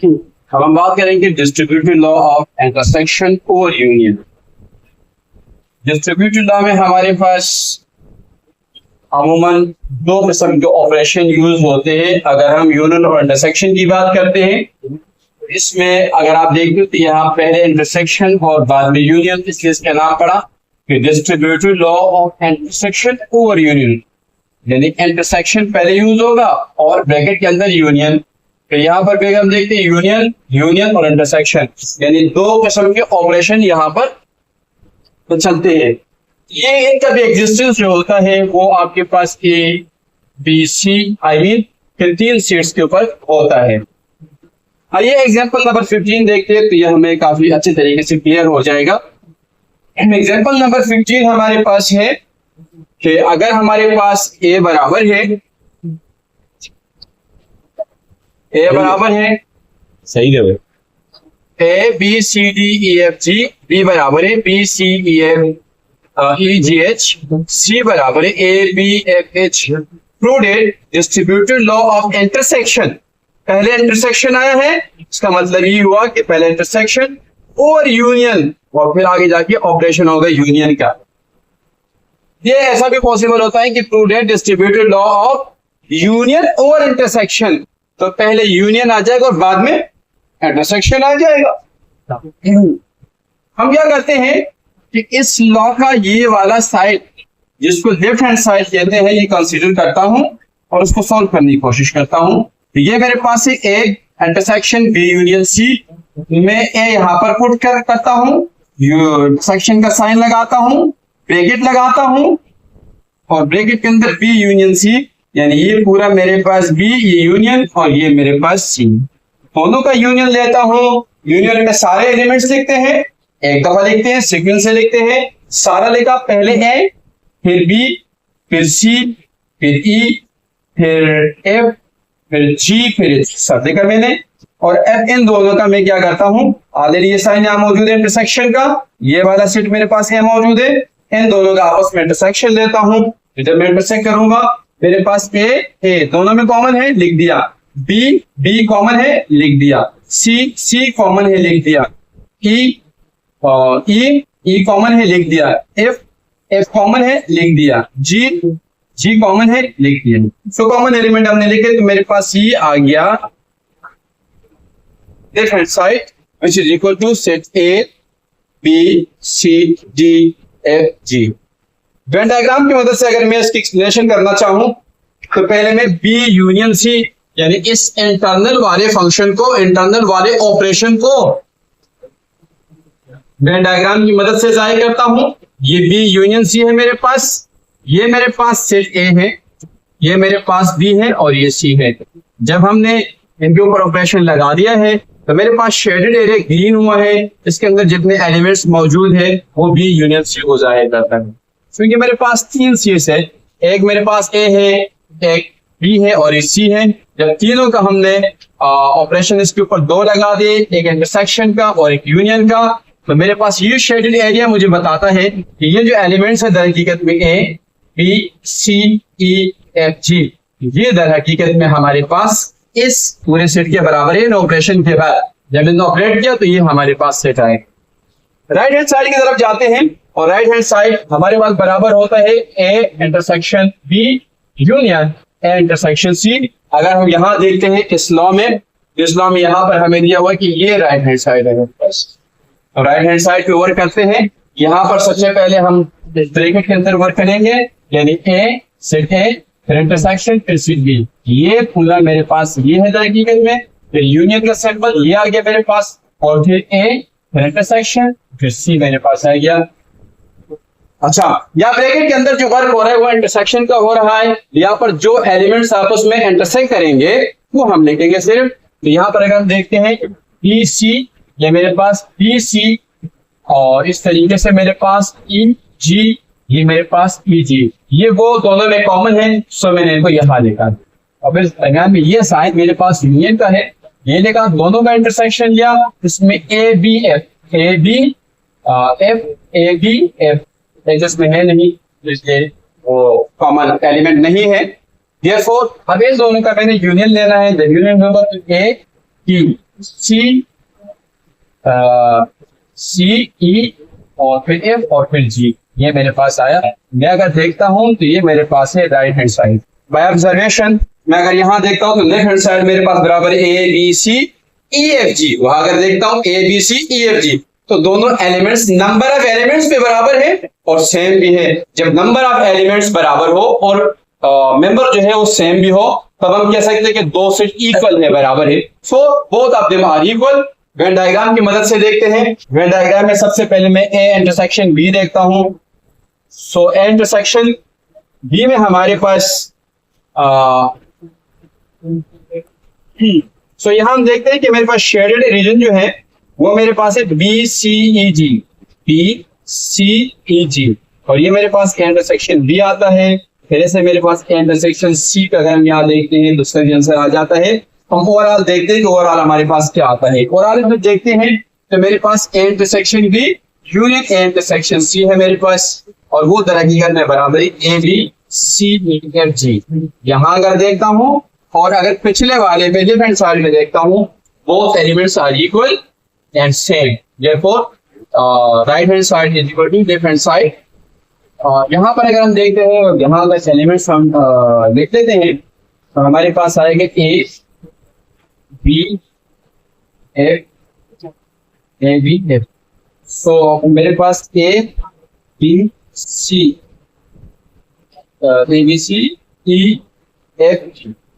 अब हम बात करेंगे डिस्ट्रीब्यूटिव लॉ ऑफ इंटरसेक्शन और यूनियन। डिस्ट्रीब्यूटिव लॉ में हमारे पास अमूमन दो किस्म के ऑपरेशन यूज होते हैं। अगर हम यूनियन और इंटरसेक्शन की बात करते हैं, इसमें अगर आप देखते तो यहाँ पहले इंटरसेक्शन और बाद में यूनियन, इसलिए इसका नाम पड़ा कि डिस्ट्रीब्यूटिव लॉ ऑफ इंटरसेक्शन और यूनियन, यानी इंटरसेक्शन पहले यूज होगा और ब्रैकेट के अंदर यूनियन। तो यहाँ पर भी हम देखते हैं यूनियन और इंटरसेक्शन, यानी दो किस्म के ऑपरेशन यहाँ पर तो चलते हैं। ये इनका भी एग्जिस्टेंस जो होता है वो आपके पास ए बी सी फिर 3 सीट्स के ऊपर होता है। आइए एग्जांपल नंबर 15 देखते हैं, तो ये हमें काफी अच्छे तरीके से क्लियर हो जाएगा। एग्जांपल नंबर 15 हमारे पास है कि अगर हमारे पास ए बराबर है सही है A B C D E F G, B बराबर है B C E F E G H, C बराबर है A B F H. Proved distributive law of intersection, पहले इंटरसेक्शन आया है, इसका मतलब ये हुआ कि पहले इंटरसेक्शन और यूनियन और फिर आगे जाके ऑपरेशन होगा यूनियन का। ये ऐसा भी पॉसिबल होता है कि प्रूडेड डिस्ट्रीब्यूटिव लॉ ऑफ यूनियन और इंटरसेक्शन, तो पहले यूनियन आ जाएगा और बाद में इंटरसेक्शन आ जाएगा। हम क्या करते हैं कि इस लॉ का ये वाला साइड जिसको लेफ्ट हैंड साइड कहते हैं, ये कंसीडर करता हूं और उसको सॉल्व करने की कोशिश करता हूं। तो ये मेरे पास है A intersection B union C, मैं ए यहां पर पुट करता हूं, इंटरसेक्शन का साइन लगाता हूं, ब्रैकेट लगाता हूं और ब्रैकेट के अंदर बी यूनियन सी, यानी ये पूरा मेरे पास बी, ये यूनियन और ये मेरे पास सी, दोनों का यूनियन लेता हूं। यूनियन में सारे एलिमेंट्स लिखते हैं, एक दफा लिखते हैं, सीक्वेंस से लिखते हैं, सारा लिखा, पहले ए फिर बी फिर सी फिर ई फिर एफ फिर जी फिर एच, सब लिखा मैंने। और अब इन दोनों का मैं क्या करता हूं, ऑलरेडी ये साइन यहां मौजूद है इंटरसेक्शन का, ये वाला सेट मेरे पास यहां मौजूद है, इन दोनों का आपस में इंटरसेक्शन लेता हूं। जब मैं इंटरसेक्ट करूंगा मेरे पास ए दोनों में कॉमन है, लिख दिया, बी कॉमन है, लिख दिया, सी कॉमन है, लिख दिया, ई कॉमन है, लिख दिया, एफ कॉमन है, लिख दिया, जी कॉमन है, लिख दिया। तो कॉमन एलिमेंट हमने लिखे, तो मेरे पास ये आ गया left hand side which is equal to set A B C D F G. Venn diagram की मदद से अगर मैं इसकी एक्सप्लेनेशन करना चाहूं तो पहले मैं बी यूनियन सी, यानी इस इंटरनल वाले फंक्शन को, इंटरनल वाले ऑपरेशन को वेन डायग्राम की मदद से जाहिर करता हूं। ये बी यूनियन सी है मेरे पास, ये मेरे पास सेट ए है, ये मेरे पास बी है और ये सी है। जब हमने इनके ऊपर ऑपरेशन लगा दिया है तो मेरे पास शेडेड एरिया ग्रीन हुआ है, इसके अंदर जितने एलिमेंट्स मौजूद है वो बी यूनियन सी को जाहिर करता है। क्योंकि मेरे पास 3 सीट्स है, एक मेरे पास ए है, एक बी है और एक सी है। जब तीनों का हमने ऑपरेशन इसके ऊपर 2 लगा दिए, एक इंटरसेक्शन का और एक यूनियन का, तो मेरे पास ये शेडेड एरिया मुझे बताता है कि ये जो एलिमेंट्स है दर हकीकत में ए बी सी ई एफ जी, ये दर हकीकत में हमारे पास इस पूरे सेट के बराबर है। ऑपरेशन के बाद जब इन्होंने ऑपरेट किया तो ये हमारे पास सेट आए। राइट हैंड साइड की तरफ जाते हैं और राइट हैंड साइड हमारे पास बराबर होता है A intersection B union A intersection C. अगर हम यहाँ देखते हैं इस लॉ में यहाँ पर हमें दिया हुआ कि ये राइट हैंड साइड है। राइट हैंड साइड पे वर्क करते हैं, यहाँ पर सबसे पहले हम ब्रैकेट के अंदर वर्क करेंगे, यानी ए सेट ए फिर इंटरसेक्शन फिर सेट बी, ये पूरा मेरे पास ये है हकीकत में। फिर यूनियन का सिंबल ये आ गया मेरे पास और फिर ए फिर इंटरसेक्शन फिर सी मेरे पास आ गया। अच्छा, यहाँ ब्रैकेट के अंदर जो वर्क हो रहा है वो इंटरसेक्शन का हो रहा है। यहाँ पर जो एलिमेंट्स आपस में इंटरसेक्ट करेंगे वो हम लिखेंगे सिर्फ। तो यहाँ पर अगर हम देखते हैं बी सी, ये मेरे पास बी सी और इस तरीके से मेरे पास ई जी, ये मेरे पास ई जी, ये वो दोनों में कॉमन है, सो मैंने इनको यहाँ लिखा। अब इस दरमियान में ये साइड मेरे पास यूनियन का है, ये लिखा, दोनों का इंटरसेक्शन लिया, इसमें ए बी एफ जिसमें है नहीं, इसलिए वो कॉमन एलिमेंट नहीं है। Therefore, अब इन दोनों का मैंने यूनियन लेना है। यूनियन होगा तो ए की सी ई और फिर एफ और फिर जी, ये मेरे पास आया। मैं अगर देखता हूं तो ये मेरे पास है right hand side. By observation मैं अगर यहां देखता हूं तो लेफ्ट हैंड साइड मेरे पास बराबर ए बी सी ई एफ जी। वहां अगर देखता हूं ए बी सी ई एफ जी, तो दोनों एलिमेंट्स नंबर ऑफ एलिमेंट्स पे बराबर है और सेम भी है। जब नंबर ऑफ एलिमेंट्स बराबर हो और मेंबर जो है वो सेम भी हो, तब हम कह सकते हैं कि दो सेट इक्वल है, बराबर है। So both of them are equal. Venn diagram की मदद से देखते हैं। वेन डायग्राम में सबसे पहले मैं ए इंटरसेक्शन बी देखता हूं। सो ए इंटरसेक्शन बी में हमारे पास सो यहां हम देखते हैं कि मेरे पास शेडेड रीजन जो है वो मेरे पास है बी सी ई जी, बी सी ई जी, और ये मेरे पास इंटरसेक्शन बी आता है। फिर से मेरे पास इंटरसेक्शन सी का अगर हम यहाँ देखते हैं दूसरा आंसर आ जाता है। हम ओवरऑल देखते हैं कि ओवरऑल हमारे पास क्या आता है। ओवरऑल में देखते हैं तो मेरे पास intersection B union intersection C है मेरे पास, और वो दरहकीकत में बराबर ए बी सी एफ जी। यहां अगर देखता हूं और अगर पिछले वाले में लेफ्ट हैंड साइड में देखता हूं, both elements are equal and same, therefore right hand side is equal to left hand side. यहाँ पर अगर हम देखते हैं, यहाँ का एलिमेंट्स हम देख लेते हैं, तो हमारे पास आएगा A B F A B F. So मेरे पास A B C E F,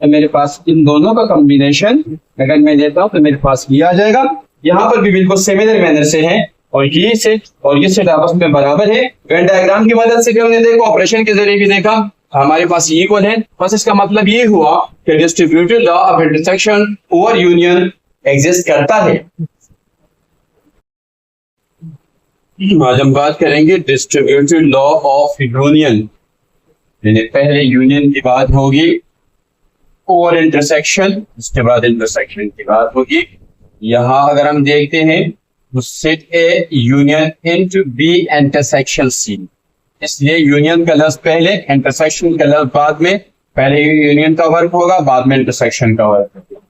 मेरे पास इन दोनों का कॉम्बिनेशन अगर मैं लेता हूं तो मेरे पास ये आ जाएगा। यहाँ पर भी बिल्कुल सिमिलर मैनर से है, और ये सेट आपस में बराबर है। वेन डायग्राम की मदद से भी हमने देखा, ऑपरेशन के जरिए भी देखा, हमारे पास ये इक्वल है। बस इसका मतलब ये हुआ कि distributive law of intersection over union exist करता है। आज हम बात करेंगे डिस्ट्रीब्यूटिव लॉ ऑफ यूनियन। पहले यूनियन की बात होगी, ओवर इंटरसेक्शन, उसके बाद इंटरसेक्शन की बात होगी। यहां अगर हम देखते हैं set A union into B intersection C, इसलिए यूनियन का लफ्ज पहले, इंटरसेक्शन का लफ्ज बाद में। पहले यूनियन का वर्क होगा, बाद में इंटरसेक्शन का वर्क होगा।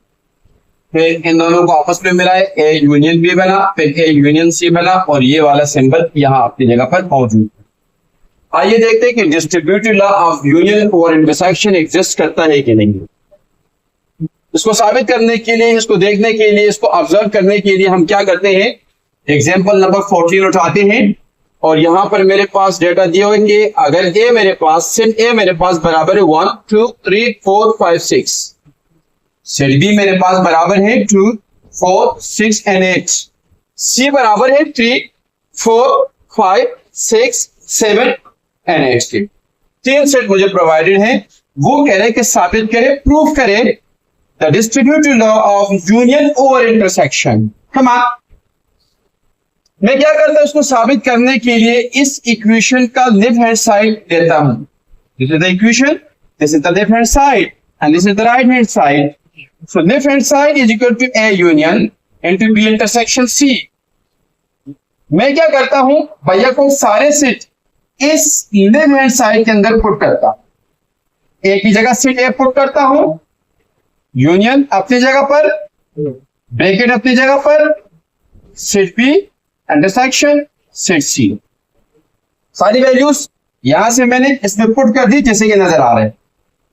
फिर इन दोनों को आपस में मिलाए, ए यूनियन बी बना, फिर ए यूनियन सी बना, और ये वाला सिंबल यहाँ अपनी जगह पर मौजूद है। आइए देखते हैं कि डिस्ट्रीब्यूटिव लॉ ऑफ यूनियन और इंटरसेक्शन एग्जिस्ट करता है कि नहीं। इसको साबित करने के लिए, इसको देखने के लिए, इसको ऑब्जर्व करने के लिए हम क्या करते हैं, एग्जाम्पल नंबर 14 उठाते हैं, और यहां पर मेरे पास डेटा दिए होंगे। अगर ए मेरे पास, सिर्फ ए मेरे पास बराबर है 1 2 3 4 5 6, सिर्फ बी मेरे पास बराबर है 2 4 6 एंड 8, सी बराबर है 3 4 5 6 7 एंड 8 के। तीन सेट मुझे प्रोवाइडेड है। वो कह रहे हैं कि साबित करें, प्रूफ करें the distributive law of union over intersection. हम मैं क्या करता हूं, उसको साबित करने के लिए इस इक्वेशन का लेफ्ट हैंड साइड लेता हूं। This is the equation, this is the left hand side and this is the right hand side. So left hand side is equal to A union into B intersection C. मैं क्या करता हूं, भैया को सारे set इस left hand side के अंदर पुट करता हूं। ए की जगह सेट ए पुट करता हूं, यूनियन अपनी जगह पर, ब्रैकेट अपनी जगह पर, सेट बी इंटरसेक्शन सेट सी। सारी वैल्यूज यहां से मैंने इसमें पुट कर दी जैसे कि नजर आ रहा है।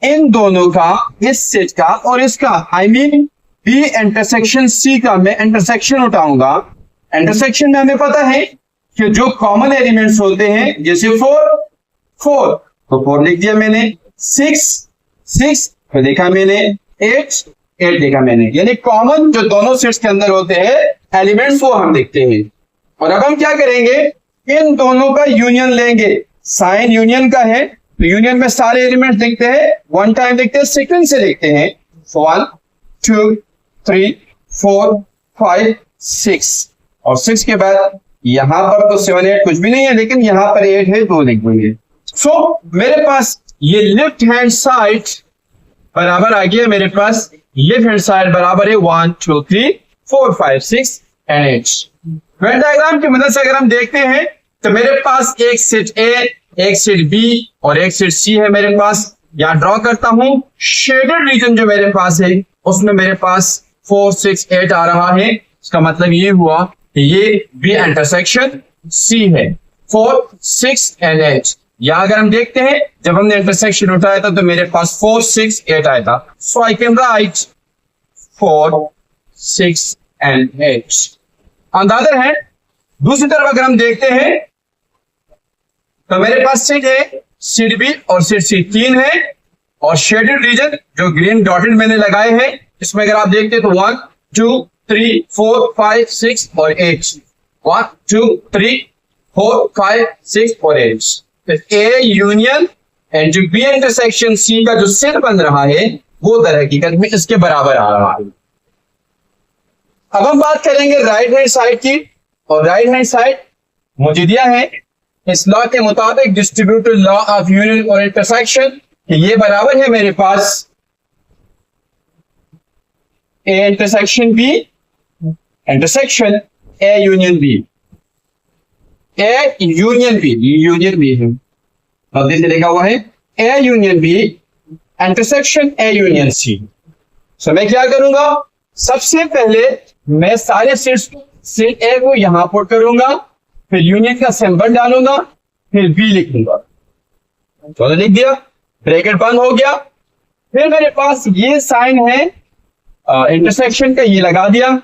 इन दोनों का, इस सेट का और इसका, I mean B intersection C का मैं इंटरसेक्शन उठाऊंगा। इंटरसेक्शन में हमें पता है कि जो कॉमन एलिमेंट्स होते हैं, जैसे 4 तो 4 लिख दिया मैंने, 6 तो देखा मैंने, 8 देखा मैंने, यानी कॉमन जो दोनों सेट्स के अंदर होते हैं एलिमेंट्स, वो हम देखते हैं। और अब हम क्या करेंगे, इन दोनों का यूनियन लेंगे। साइन यूनियन का है तो यूनियन में सारे एलिमेंट्स देखते हैं, वन टाइम देखते हैं, सीक्वेंस से देखते हैं। 1 2 3 4 5 6, और 6 के बाद यहां पर तो 7 8 कुछ भी नहीं है, लेकिन यहां पर 8 है, 2 लिखेंगे। सो मेरे पास ये लेफ्ट हैंड साइड बराबर आ गया, मेरे पास लेफ्ट हैंड साइड बराबर है 1 2 3 4 5 6 एंड 8। वेन डायग्राम की मदद से अगर हम देखते हैं तो मेरे पास एक सेट ए, एक सेट बी और एक सेट सी है मेरे पास। यहां ड्रॉ करता हूं शेडेड रीजन जो मेरे पास है, उसमें मेरे पास 4 6 8 आ रहा है, इसका मतलब ये हुआ कि ये बी इंटरसेक्शन सी है, 4 6 एंड 8। या अगर हम देखते हैं जब हमने इंटरसेक्शन उठाया था तो मेरे पास 4 6 8 आया था, so I can write 4 6 and 8। On the other hand दूसरी तरफ अगर हम देखते हैं तो मेरे पास सेट है सेट बी और सेट सी 3 है, और शेडेड रीजन जो ग्रीन डॉटेड मैंने लगाए हैं इसमें अगर आप देखते हैं तो 1 2 3 4 5 6 और 8, 1 2 3 4 5 6 और 8। ए यूनियन एंड जो बी इंटरसेक्शन सी का जो सेट बन रहा है वो दर हकीकत में इसके बराबर आ रहा है। अब हम बात करेंगे राइट हैंड साइड की, और राइट हैंड साइड मुझे दिया है इस लॉ के मुताबिक डिस्ट्रीब्यूटिव लॉ ऑफ यूनियन और इंटरसेक्शन कि ये बराबर है मेरे पास A intersection B intersection A union B, A union B, union B है मध्य से लिखा हुआ है A union B intersection A union C. So मैं क्या करूंगा, सबसे पहले मैं सारे सेट ए को यहां पुट करूंगा, फिर यूनियन का सिंबल डालूंगा, फिर बी लिखूंगा। चलो लिख दिया, ब्रैकेट बंद हो गया। फिर मेरे पास ये साइन है इंटरसेक्शन का, ये लगा दिया।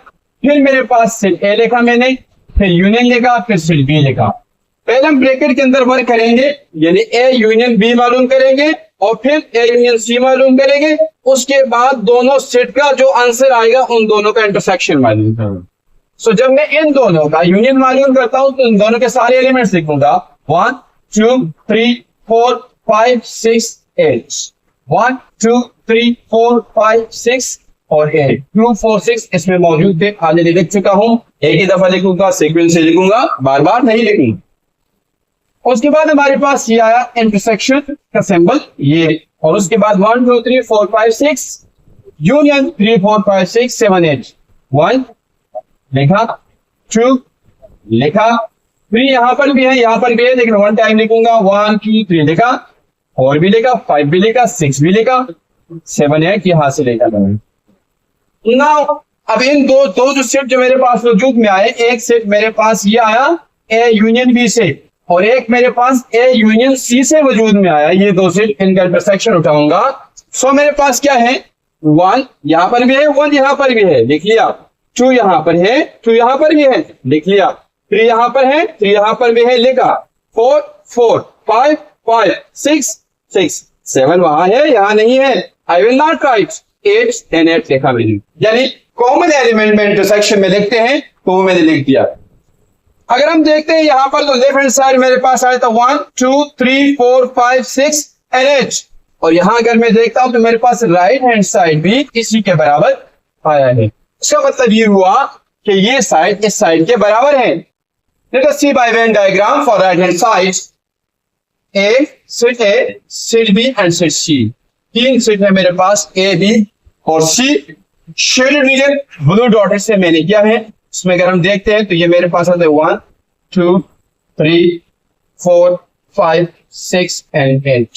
फिर मेरे पास सेट ए लिखा मैंने, फिर यूनियन लिखा, फिर सेट बी लिखा। पहले हम ब्रैकेट के अंदर वर्क करेंगे, यानी ए यूनियन बी मालूम करेंगे और फिर ए यूनियन सी मालूम करेंगे। उसके बाद दोनों सेट का जो आंसर आएगा उन दोनों का इंटरसेक्शन मालूम करेंगे। सो जब मैं इन दोनों का यूनियन मालूम करता हूं तो इन दोनों के सारे एलिमेंट्स लिखूंगा 1 2 3 4 5 6 8, 1 2 3 4 5 6 और 8, 2 4 6 इसमें मौजूद थे, आगे लिख चुका हूं। एक ही दफा लिखूंगा, सीक्वेंस से लिखूंगा, बार बार नहीं लिखूंगा। उसके बाद हमारे पास ये आया इंटरसेक्शन का सिंबल ये, और उसके बाद 1 2 3 4 5 6 यूनियन 3 4 5 6 7 8, 1 लिखा, 2 लिखा, 3 यहां पर भी है, यहां पर भी है, लेकिन 1 टाइम लिखूंगा, 1 2 3 लिखा, 4 भी लिखा, 5 भी लिखा, 6 भी लिखा, 7 8 यहां से लिखा। नाउ अब इन दो जो सेट जो मेरे पास वजूद में आए, एक सेट मेरे पास ये आया ए यूनियन बी से, और एक मेरे पास ए यूनियन सी से वजूद में आया। ये दो सेट, इनका इंटरसेक्शन उठाऊंगा। सो मेरे पास क्या है, 1 यहां पर भी है, 1 यहां पर भी है, लिख लिया। 2 यहां पर है, 2 यहां पर भी है, लिख लिया। 3 यहां पर है, 3 यहां पर भी है, लिखा। 4 4 5 5 6 6 7 वहां है, यहां नहीं है, आई विल नॉट राइट 8 10 8 लिखा मैंने, यानी कॉमन एलिमेंट में इंटरसेक्शन में लिखते हैं तो वो मैंने लिख दिया। अगर हम देखते हैं यहां पर तो लेफ्ट हैंड साइड मेरे पास आया था 1 2 3 4 5 6 एंड 8, और यहां अगर मैं देखता हूं तो मेरे पास राइट हैंड साइड भी इसी के बराबर आया है। इसका मतलब ये हुआ कि ये साइड इस साइड के बराबर है। Let us see by Venn diagram for right hand side A, set B and set C. 3 set है मेरे पास ए बी और C. Shaded region blue dotted से मैंने किया है। इसमें अगर हम देखते हैं तो ये मेरे पास आता है 1 2 3 4 5 6 एंड 8।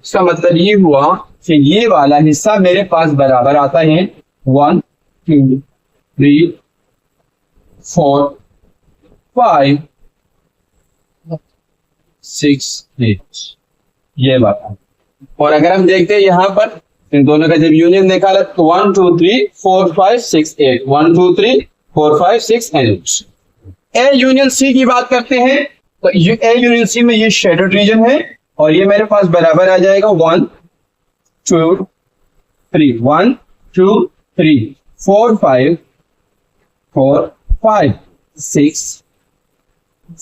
इसका मतलब ये हुआ कि ये वाला हिस्सा मेरे पास बराबर आता है 1 2 3 4 5 6 8 ये वाला। और अगर हम देखते हैं यहां पर इन दोनों का जब यूनियन निकाला तो 1 2 3 4 5 6 8, 1 2 3 4 5 6 8। ए यूनियन सी की बात करते हैं तो ए यूनियन सी में ये शेडेड रीजन है, और ये मेरे पास बराबर आ जाएगा 1 2 3 1 2 3 4 5 4 5 6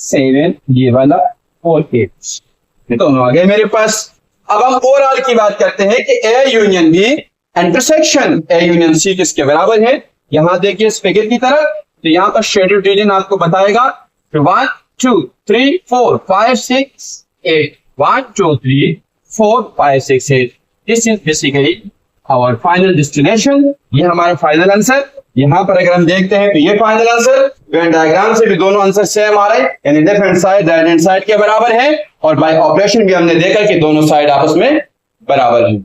7 ये वाला और 8 दोनों आ गए मेरे पास। अब हम ओवरऑल की बात करते हैं कि A union B intersection A union C किसके बराबर है। यहां देखिए इस फिगर की तरफ, तो यहां पर शेडेड रीजन आपको बताएगा 1 2 3 4 5 6 8, 1 2 3 4 5 6 8। This is basically our final destination. ये हमारा फाइनल आंसर। यहां पर अगर हम देखते हैं तो ये फाइनल आंसर वेन डायग्राम से भी दोनों आंसर सेम आ रहे हैं, यानी left hand side right hand side के बराबर है, और बाय ऑपरेशन भी हमने देखा कि दोनों साइड आपस में बराबर है।